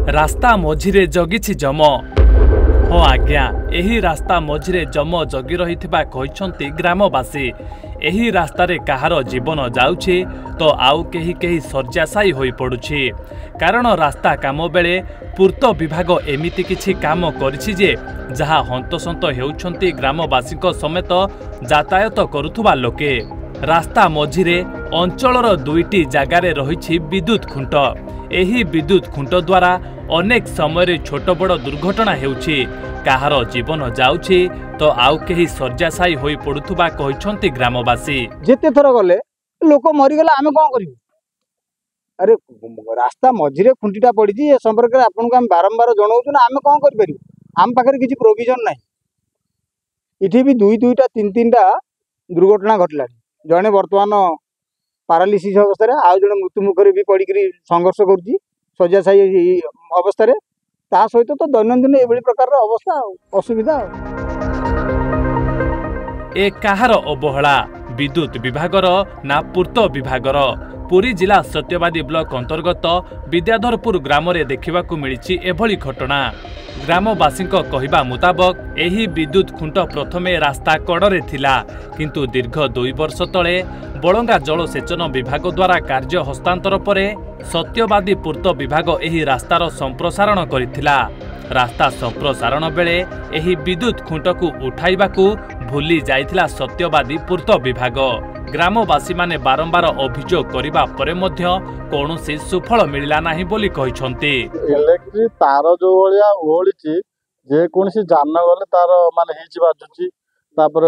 रास्ता मझिरे जगिछि जम। हाँ आज्ञा, एही रास्ता मझिरे जम जगी रहिथिबा कहिसंती ग्रामवासी। एही रास्तारे कहार जीवन जाउछि तो आउ केही केही शଯ୍याशायी होई पडुछि। कारण रास्ता काम बेले पूर्त विभाग एमिति किछि काम करिछि जे जहा हंतसंत हेउछंती ग्रामवासीक समेत यातायात करुथुबा लोके। रास्ता मझिरे अंचलर दुईटी जगारे रहिछि विद्युत खुंट। एही विद्युत खुंट द्वारा अनेक समय छोट बड़ दुर्घटना हेउछि। कहार जीवन जाउछि तो आउ केही शଯ୍याशायी होई पडुथुबा कहिसंती ग्रामवासी। जेते थर गले लोक मरिगला आमे कोन करिवु? अरे रास्ता मझिरे खुंटीटा पड़ी ए संपर्क में आपन को हम बारंबार जणाउछु ना, आमे कोन करि परिबु? आम पाखरे किछि प्रोविजन नाही। इठी भी दुईटा तीनटा दुर्घटना घटला। जने वर्तमान पारालिसिस अवस्था रे, आ जने मृत्यु मुखरे भी पड़ी करी संघर्ष करछि शଯ୍याशायी अवस्था रे। ता सहित तो दैनंदिन एभली प्रकार अवस्था असुविधा। ए कहार अवहेला विद्युत विभागर ना पूर्त विभागर? पुरी जिला सत्यवादी ब्लॉक अंतर्गत विद्याधरपुर ग्राम रे देखिबाकू मिलिछि एभली घटना। ग्रामवासी कहिबा मुताबक एही विद्युत खुंट प्रथमे रास्ता कड़े थिला, किंतु दीर्घ 2 वर्ष तले बलंगा जलसेचन विभाग द्वारा कार्य हस्तांतर परे सत्यवादी पूर्त विभाग एही रास्तार संप्रसारण करिथिला। रास्ता संप्रसारण बेले एही विद्युत खुंटकू उठाइबाकू भूली जाइथिला सत्यवादी पूर्त विभाग। ग्रामवासी माने बारंबार अभियोग करिबा परे मध्य कोनोसी सुफल मिलिला नाही बोली कहिसंती। इलेक्ट्रिक तार जो भलिया ओळिछि जे कोनसी जान गले तार माने हिच बाजुछि, तापर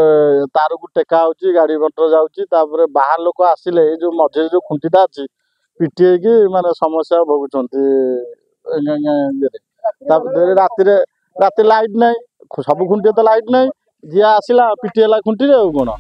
तार को टेका होछि, गाड़ी मोटर जाउछि, तापर बाहर लोक आसिले जो मझे जो खुंटीटा अछि पिटिए कि माने समस्या भोगुछंती। तापर राति लाइट नै, सब खुंटी तो लाइट नै, जे आसिला पिटिएला खुंटी रे कोन।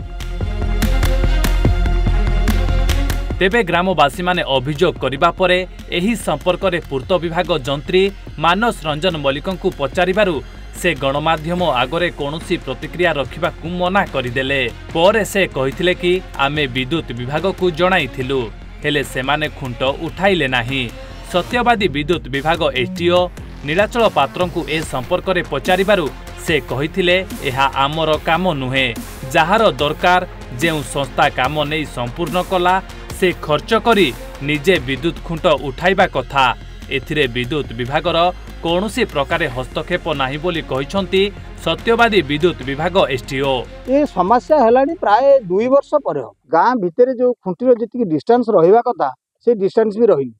तेबे ग्रामवासी माने अभियोग करिबा परे एही संपर्क रे पूर्त विभाग जंत्री मानस रंजन मल्लिकंकु पचारिबारु से गणमाध्यम आगरे कोनोसी प्रतिक्रिया रखिबाकू मना करिदेले। परे से कहिथिले कि आमे विद्युत विभाग को जणाइथिलु, हेले सेमाने खुंट उठाइले नाही। सत्यवादी विद्युत विभाग एसटीओ नीलाचल पात्रंकु ए संपर्क रे पचारिबारु से कहिथिले एहा आमर काम नुहे, जहार दरकार जेउ संस्था काम नै संपूर्ण कला से खर्च करी निजे विद्युत खुंट उठाइबा कथा। एथिरे विद्युत विभागर कौनसी प्रकार हस्तक्षेप नाही बोली कहिसंती सत्यवादी विद्युत विभाग एसटीओ। ए समस्या हेलानी प्राय 2 वर्ष पर। गाँ भितर जो खुंटीर जति डिस्टेंस रहिबा कथा से डिस्टेंस भी रहिनी।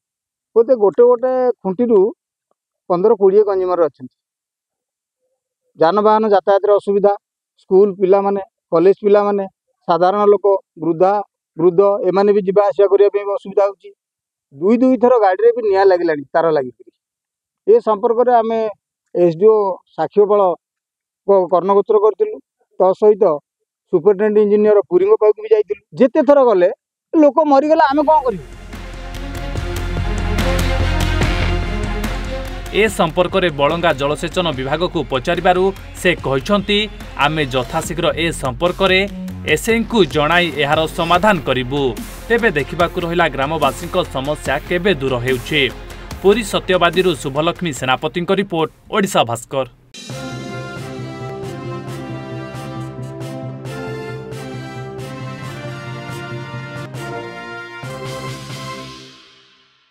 बोते गोटे खुंटीरू 15-20 कंज्यूमर अछंती। जानवाहन यातायात असुविधा, स्कूल पिला माने, कॉलेज पिला माने, साधारण लोक, वृद्ध एमाने भी जीवा आसिया करिया पे असुविधा होची। 2 थर गाड़ी रे भी निया लागिलानी तार लागि। ए संपर्क रे आमे एसडीओ साक्षीफल को कर्णगोचर करथिलु। तो सहित सुपरिटेंडेंट इंजीनियर पुरींग पाक भी जाइथिलु। जेते थर गले लोक मरिगला आमे कोन करिवु? ए संपर्क रे बलंगा जलसेचन विभाग को पचारिबारु से कहिसंती आमे यथाशीघ्र ए संपर्क रे एसएन को जणाई एहार समाधान करिबु। तेबे देखिबाकू रहिला ग्रामवासी समस्या केबे दूर हेउछि। पुरी सत्यवादी शुभलक्ष्मी सेनापति रिपोर्ट, ओडिशा भास्कर।